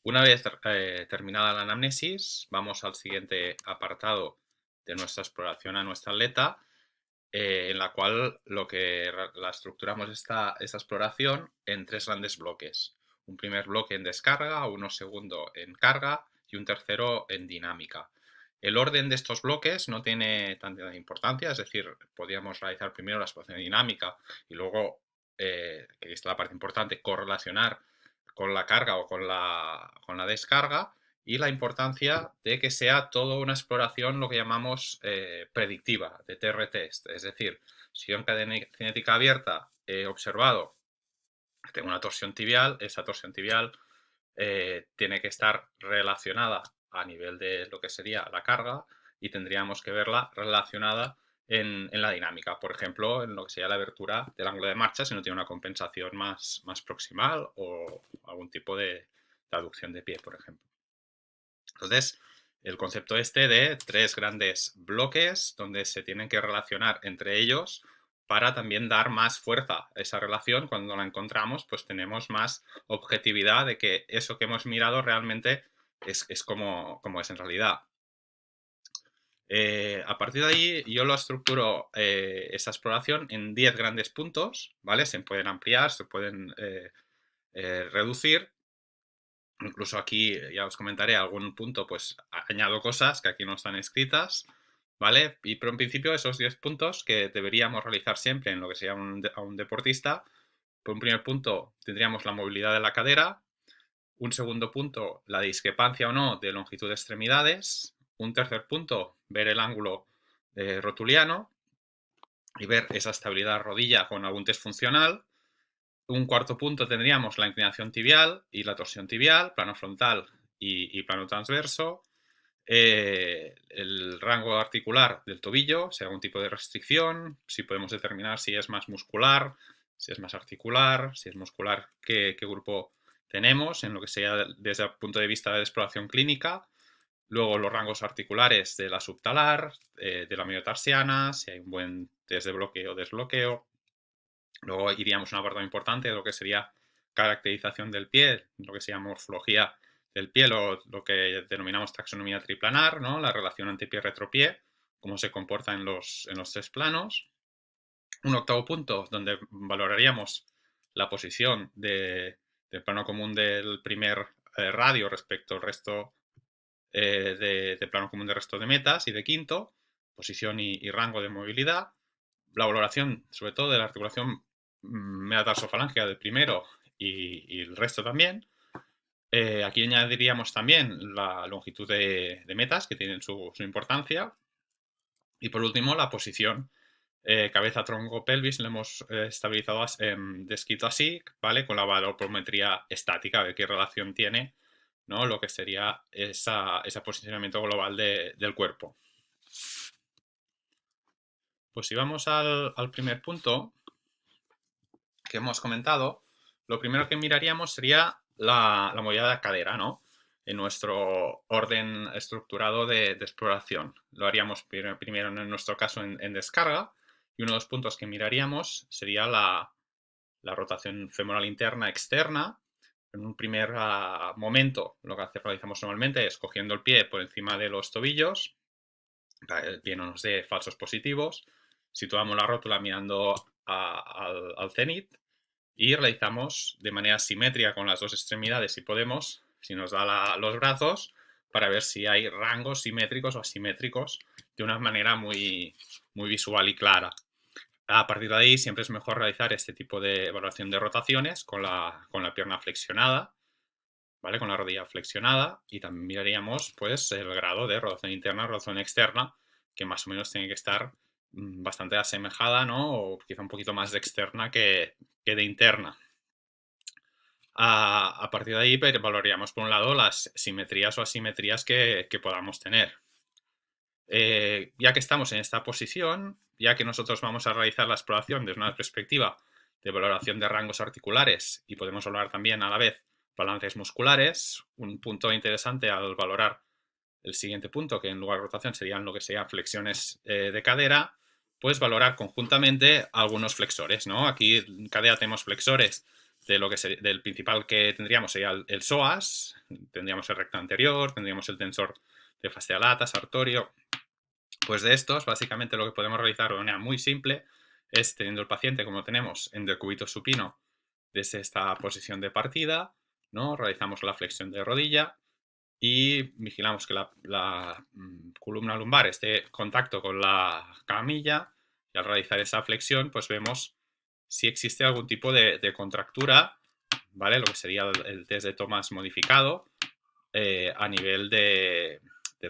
Una vez terminada la anamnesis, vamos al siguiente apartado de nuestra exploración a nuestra atleta, en la cual la estructuramos esta exploración en tres grandes bloques. Un primer bloque en descarga, uno segundo en carga y un tercero en dinámica. El orden de estos bloques no tiene tanta importancia, es decir, podríamos realizar primero la exploración dinámica y luego, que es la parte importante, correlacionar con la carga o con la descarga, y la importancia de que sea toda una exploración lo que llamamos predictiva, de TR-test. Es decir, si yo en cadena cinética abierta he observado que tengo una torsión tibial, esa torsión tibial tiene que estar relacionada a nivel de lo que sería la carga, y tendríamos que verla relacionada en la dinámica. Por ejemplo, en lo que sería la abertura del ángulo de marcha, si no tiene una compensación más proximal o algún tipo de aducción de pie, por ejemplo. Entonces, el concepto este de tres grandes bloques donde se tienen que relacionar entre ellos para también dar más fuerza a esa relación. Cuando la encontramos, pues tenemos más objetividad de que eso que hemos mirado realmente es como es en realidad. A partir de ahí yo lo estructuro, esa exploración, en 10 grandes puntos, ¿vale? Se pueden ampliar, se pueden reducir. Incluso aquí ya os comentaré algún punto, pues añado cosas que aquí no están escritas, ¿vale? Pero en principio esos 10 puntos que deberíamos realizar siempre en lo que sería a un deportista. Por un primer punto tendríamos la movilidad de la cadera, un segundo punto la discrepancia o no de longitud de extremidades, un tercer punto ver el ángulo rotuliano y ver esa estabilidad rodilla con algún test funcional. Un cuarto punto tendríamos la inclinación tibial y la torsión tibial, plano frontal y plano transverso. El rango articular del tobillo, si hay algún tipo de restricción, si podemos determinar si es más muscular, si es más articular, si es muscular, qué grupo tenemos en lo que sea desde el punto de vista de exploración clínica. Luego los rangos articulares de la subtalar, de la miotarsiana, si hay un buen test de bloqueo o desbloqueo. Luego iríamos a un apartado importante de lo que sería caracterización del pie, lo que se llama morfología del pie, lo que denominamos taxonomía triplanar, ¿no? La relación antepié-retropié, cómo se comporta en los tres planos. Un octavo punto donde valoraríamos la posición del plano común del primer radio respecto al resto de plano común del resto de metas, y de quinto, posición y rango de movilidad. La valoración, sobre todo, de la articulación metatarsofalángea del primero y el resto también. Aquí añadiríamos también la longitud de metas, que tienen su importancia. Y por último, la posición cabeza, tronco, pelvis, lo hemos estabilizado, descrito así, ¿vale? Con la valorometría estática, de qué relación tiene, ¿no? Lo que sería ese posicionamiento global del cuerpo. Pues si vamos al primer punto que hemos comentado, lo primero que miraríamos sería la movilidad de la cadera, ¿no? En nuestro orden estructurado de exploración. Lo haríamos primero en nuestro caso en descarga, y uno de los puntos que miraríamos sería la rotación femoral interna externa. En un primer momento, lo que realizamos normalmente es cogiendo el pie por encima de los tobillos, para que el pie no nos dé falsos positivos. Situamos la rótula mirando al cenit y realizamos de manera simétrica con las dos extremidades, si podemos, si nos da los brazos, para ver si hay rangos simétricos o asimétricos de una manera muy, muy visual y clara. A partir de ahí siempre es mejor realizar este tipo de evaluación de rotaciones con la pierna flexionada, ¿vale? Con la rodilla flexionada, y también miraríamos pues el grado de rotación interna, rotación externa, que más o menos tiene que estar bastante asemejada, ¿no? O quizá un poquito más de externa que de interna. A partir de ahí valoraríamos por un lado las simetrías o asimetrías que podamos tener. Ya que estamos en esta posición, ya que nosotros vamos a realizar la exploración desde una perspectiva de valoración de rangos articulares, y podemos valorar también a la vez balances musculares, un punto interesante al valorar el siguiente punto, que en lugar de rotación serían lo que sean flexiones de cadera, pues valorar conjuntamente algunos flexores, ¿no? Aquí en cadera tenemos flexores de lo que del principal que tendríamos sería el psoas, tendríamos el recto anterior, tendríamos el tensor de fascia lata, sartorio. Pues de estos, básicamente lo que podemos realizar de manera muy simple es, teniendo el paciente como tenemos en decúbito supino desde esta posición de partida, ¿no? Realizamos la flexión de rodilla y vigilamos que la columna lumbar esté en contacto con la camilla, y al realizar esa flexión pues vemos si existe algún tipo de contractura, ¿vale? Lo que sería el test de Thomas modificado a nivel del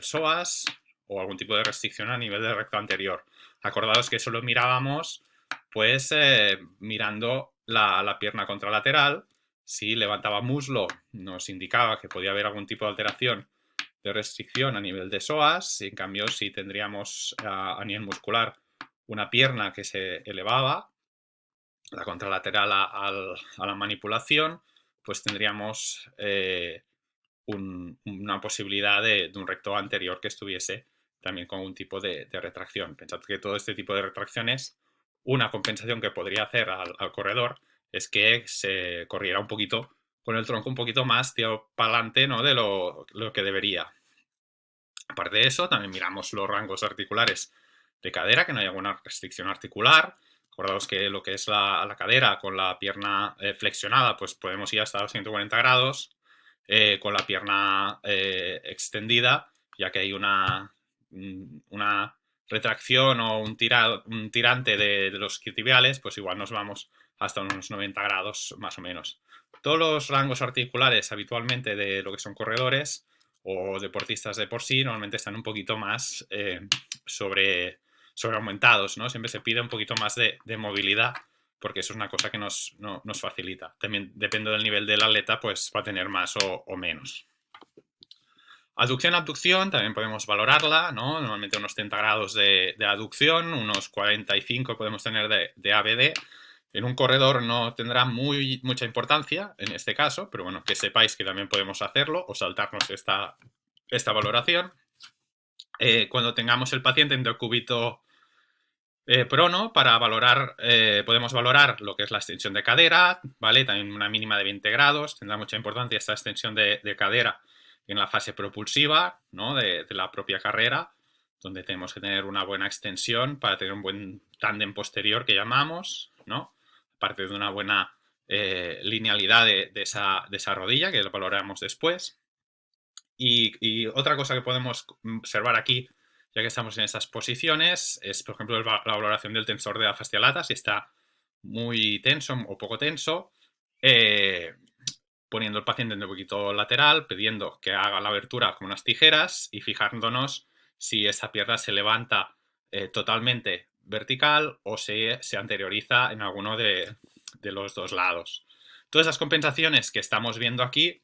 psoas o algún tipo de restricción a nivel del recto anterior. Acordaos que eso lo mirábamos pues mirando la pierna contralateral. Si levantaba muslo nos indicaba que podía haber algún tipo de alteración de restricción a nivel de psoas. En cambio, si tendríamos a nivel muscular una pierna que se elevaba, la contralateral a la manipulación, pues tendríamos una posibilidad de un recto anterior que estuviese también con un tipo de retracción. Pensad que todo este tipo de retracciones, una compensación que podría hacer al corredor es que se corriera un poquito con el tronco un poquito más tirado para adelante, ¿no? De lo que debería. Aparte de eso, también miramos los rangos articulares de cadera, que no hay alguna restricción articular. Acordaos que lo que es la cadera con la pierna flexionada, pues podemos ir hasta los 140 grados. Con la pierna extendida, ya que hay una retracción o un tirante de los isquiotibiales, pues igual nos vamos hasta unos 90 grados más o menos. Todos los rangos articulares habitualmente de lo que son corredores o deportistas de por sí normalmente están un poquito más sobre aumentados, ¿no? Siempre se pide un poquito más de movilidad porque eso es una cosa que nos facilita. También depende del nivel del atleta, pues va a tener más o menos. Aducción, abducción, también podemos valorarla, ¿no? Normalmente unos 30 grados de aducción, unos 45 podemos tener de ABD. En un corredor no tendrá mucha importancia en este caso, pero bueno, que sepáis que también podemos hacerlo o saltarnos esta valoración. Cuando tengamos el paciente en decúbito prono, para valorar, podemos valorar lo que es la extensión de cadera, ¿vale? También una mínima de 20 grados. Tendrá mucha importancia esta extensión de cadera en la fase propulsiva, ¿no? de la propia carrera, donde tenemos que tener una buena extensión para tener un buen tándem posterior que llamamos, ¿no? Aparte de una buena linealidad de esa rodilla, que lo valoramos después. Y otra cosa que podemos observar aquí, ya que estamos en estas posiciones, es, por ejemplo, la valoración del tensor de la fascia lata, si está muy tenso o poco tenso, poniendo el paciente en un poquito lateral, pidiendo que haga la abertura con unas tijeras y fijándonos si esa pierna se levanta totalmente vertical o se anterioriza en alguno de los dos lados. Todas esas compensaciones que estamos viendo aquí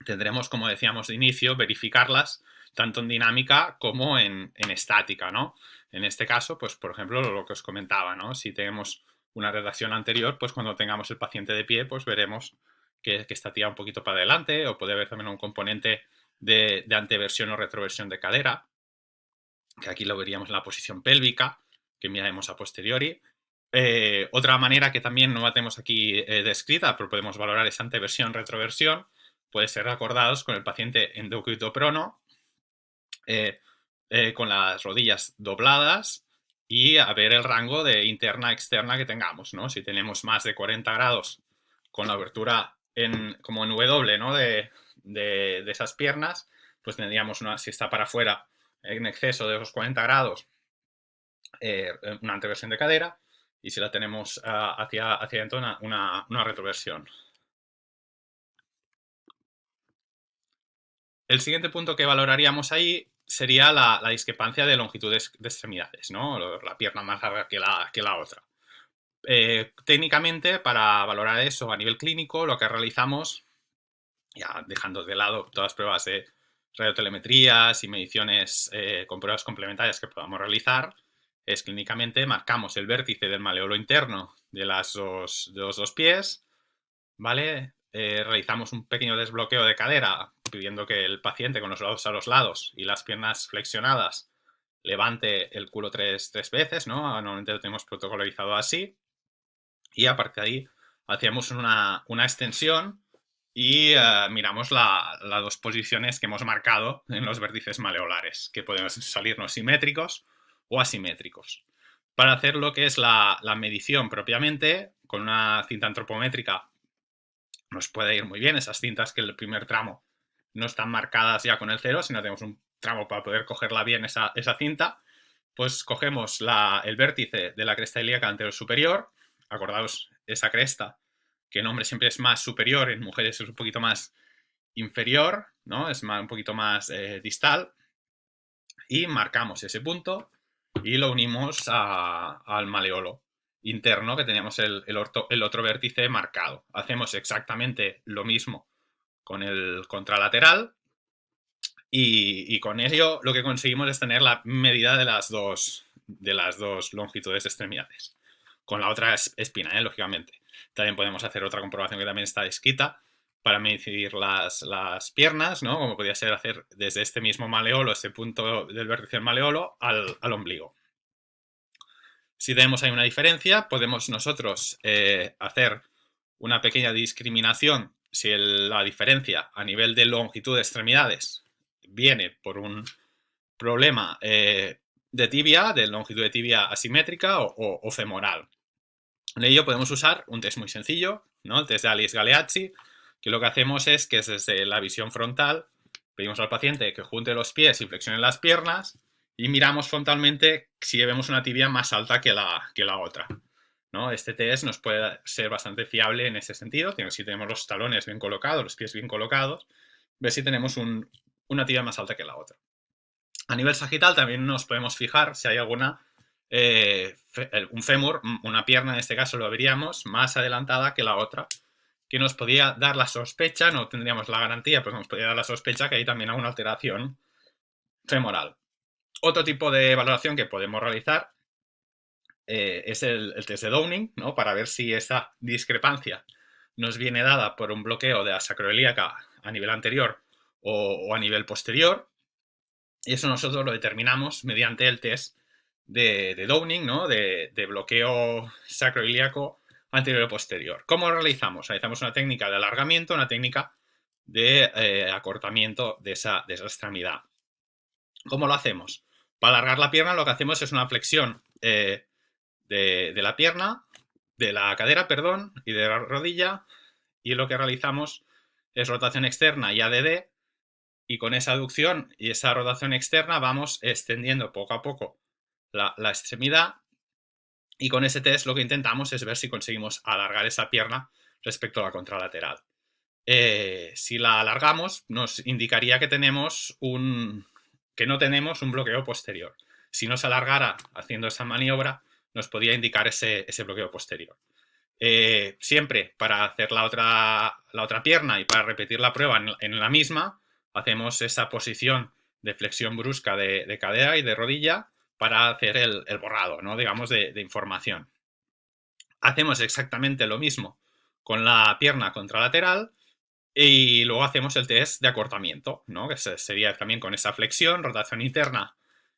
tendremos, como decíamos de inicio, verificarlas tanto en dinámica como en estática, ¿no? En este caso, pues por ejemplo, lo que os comentaba, ¿no? Si tenemos una redacción anterior, pues cuando tengamos el paciente de pie, pues veremos que está tirado un poquito para adelante, o puede haber también un componente de anteversión o retroversión de cadera, que aquí lo veríamos en la posición pélvica, que miraremos a posteriori. Otra manera que también no la tenemos aquí descrita, pero podemos valorar esa anteversión, retroversión, puede ser acordados con el paciente en decúbito prono, con las rodillas dobladas y a ver el rango de interna-externa que tengamos, ¿no? Si tenemos más de 40 grados con la abertura como en W, ¿no? de esas piernas, pues tendríamos si está para afuera en exceso de esos 40 grados, una anteversión de cadera, y si la tenemos hacia adentro, una retroversión. El siguiente punto que valoraríamos ahí sería la discrepancia de longitudes de extremidades, ¿no? La pierna más larga que la otra. Técnicamente, para valorar eso a nivel clínico, lo que realizamos, ya dejando de lado todas las pruebas de radiotelemetrías y mediciones con pruebas complementarias que podamos realizar, es clínicamente marcamos el vértice del maleolo interno de los dos pies, ¿vale? Realizamos un pequeño desbloqueo de cadera, pidiendo que el paciente con los brazos a los lados y las piernas flexionadas levante el culo tres veces, ¿no? Normalmente lo tenemos protocolarizado así. Y a partir de ahí hacemos una extensión y miramos las dos posiciones que hemos marcado en los vértices maleolares, que pueden salirnos simétricos o asimétricos. Para hacer lo que es la medición propiamente, con una cinta antropométrica nos puede ir muy bien. Esas cintas que en el primer tramo no están marcadas ya con el 0, sino tenemos un tramo para poder cogerla bien esa cinta, pues cogemos el vértice de la cresta ilíaca anterior superior. Acordaos, esa cresta, que en hombres siempre es más superior, en mujeres es un poquito más inferior, ¿no? Es un poquito más distal. Y marcamos ese punto y lo unimos al maleolo interno, que teníamos el otro vértice marcado. Hacemos exactamente lo mismo con el contralateral y con ello lo que conseguimos es tener la medida de las dos longitudes de extremidades. Con la otra espina, lógicamente. También podemos hacer otra comprobación que también está descrita para medir las piernas, ¿no? Como podría ser hacer desde este mismo maleolo, este punto del vértice del maleolo, al ombligo. Si tenemos ahí una diferencia, podemos nosotros hacer una pequeña discriminación si la diferencia a nivel de longitud de extremidades viene por un problema de tibia, de longitud de tibia asimétrica o femoral. En ello podemos usar un test muy sencillo, ¿no? El test de Alice-Galeazzi, que lo que hacemos es que desde la visión frontal pedimos al paciente que junte los pies y flexione las piernas y miramos frontalmente si vemos una tibia más alta que la otra, ¿no? Este test nos puede ser bastante fiable en ese sentido, si tenemos los talones bien colocados, los pies bien colocados, ver si tenemos una tibia más alta que la otra. A nivel sagital también nos podemos fijar si hay alguna un fémur, una pierna en este caso lo veríamos más adelantada que la otra, que nos podía dar la sospecha, no tendríamos la garantía, pero nos podría dar la sospecha que hay también alguna alteración femoral. Otro tipo de valoración que podemos realizar es el test de Downing, ¿no? Para ver si esa discrepancia nos viene dada por un bloqueo de la sacroiliaca a nivel anterior o a nivel posterior. Y eso nosotros lo determinamos mediante el test de Downing, ¿no? De bloqueo sacroiliaco anterior o posterior. ¿Cómo lo realizamos? Realizamos una técnica de alargamiento, una técnica de acortamiento de esa extremidad. ¿Cómo lo hacemos? Para alargar la pierna lo que hacemos es una flexión de la pierna, de la cadera, perdón, y de la rodilla, y lo que realizamos es rotación externa y ADD, y con esa aducción y esa rotación externa vamos extendiendo poco a poco la extremidad, y con ese test lo que intentamos es ver si conseguimos alargar esa pierna respecto a la contralateral. Si la alargamos, nos indicaría que no tenemos un bloqueo posterior. Si no se alargara haciendo esa maniobra, nos podría indicar ese bloqueo posterior. Siempre para hacer la otra pierna y para repetir la prueba en la misma, hacemos esa posición de flexión brusca de cadera y de rodilla para hacer el borrado, ¿no? Digamos, de información. Hacemos exactamente lo mismo con la pierna contralateral y luego hacemos el test de acortamiento, ¿no? Que sería también con esa flexión, rotación interna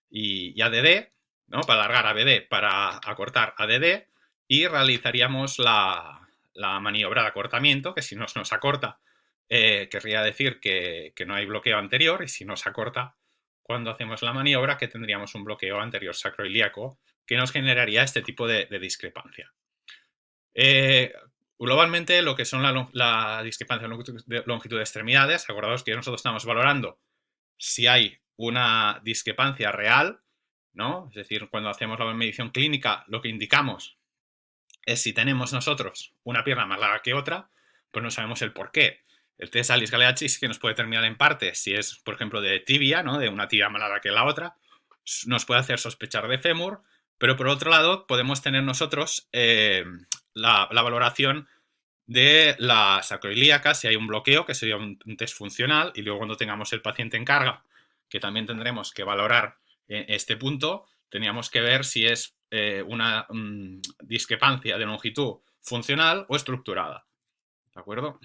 y ADD, ¿no? Para alargar ABD, para acortar ADD, y realizaríamos la maniobra de acortamiento, que si nos acorta, querría decir que no hay bloqueo anterior, y si nos acorta cuando hacemos la maniobra, que tendríamos un bloqueo anterior sacroiliaco que nos generaría este tipo de discrepancia. Globalmente, lo que son la discrepancia de longitud de extremidades, acordaos que nosotros estamos valorando si hay una discrepancia real, ¿no? Es decir, cuando hacemos la medición clínica, lo que indicamos es si tenemos nosotros una pierna más larga que otra, pues no sabemos el por qué. El test Alice-Galeazzi sí que nos puede determinar en parte si es, por ejemplo, de tibia, ¿no? De una tibia más larga que la otra, nos puede hacer sospechar de fémur, pero por otro lado podemos tener nosotros la valoración de la sacroiliaca, si hay un bloqueo, que sería un test funcional, y luego cuando tengamos el paciente en carga, que también tendremos que valorar este punto, tendríamos que ver si es una discrepancia de longitud funcional o estructurada. ¿De acuerdo?